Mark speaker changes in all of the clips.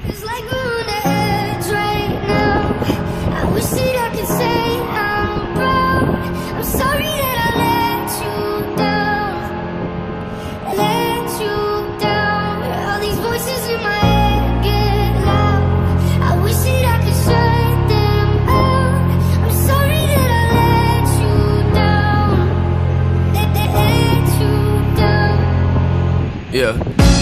Speaker 1: It's like we're on the edge right now. I wish that I could say I'm proud. I'm sorry that I let you down. Let you down. All these voices in my head get loud. I wish that I could shut them out. I'm sorry that I let you down. Let you down.
Speaker 2: Yeah,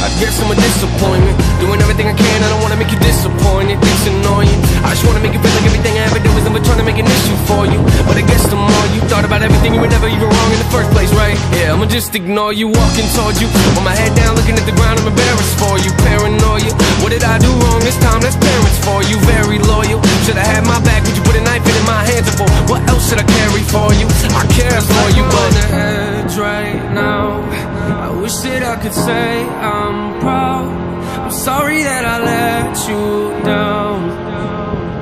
Speaker 2: I guess I'm a disappointment. Doing everything I can, I don't wanna make you disappointed. It's annoying, I just wanna make you feel like everything I ever did was never trying to make an issue for you. But I guess the more you thought about everything, you were never even wrong in the first place, right? Yeah, I'ma just ignore you, walking towards you with my head down, looking at the ground, I'm embarrassed for you. Paranoia, what did I do wrong this time? That's parents for you. Very loyal, should've had my back, would you put a knife in my hands for? What else should I carry for you? I care for you, but on the edge right now. I wish that I could say I'm proud. I'm sorry that I let you down.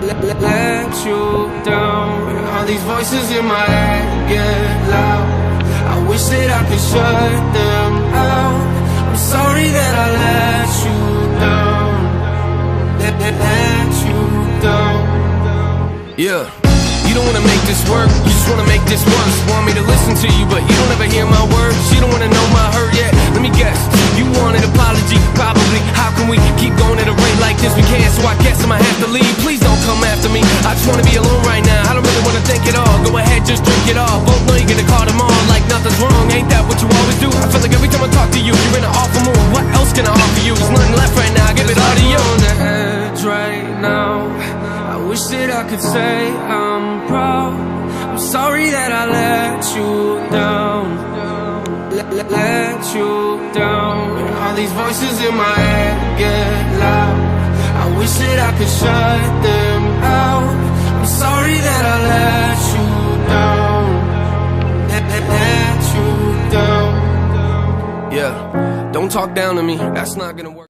Speaker 2: Let you down. All these voices in my head get loud. I wish that I could shut them out. I'm sorry that I let you down. Let you down. Yeah. You don't wanna make this work, you just wanna make this worse. Want me to listen to you, but you don't ever hear my words. You don't wanna know my hurt yet. Let me guess, you want an apology, probably. How can we keep going at a rate like this? We can't, so I guess I'ma have to leave. Please don't come after me, I just wanna be alone right now. I don't really wanna think at all, go ahead, just drink it all. Both know you're gonna call them all like nothing's wrong. Ain't that what you always do? I feel like every time I talk to you, you're in an awful mood. What else can I offer you? There's nothing left right now, I give it all to you. On the edge right now, I wish that I could say I'm proud. I'm sorry that I let you down. Let you down. All these voices in my head get loud. I wish that I could shut them out. I'm sorry that I let you down. Let you down. Yeah, don't talk down to me, that's not gonna work.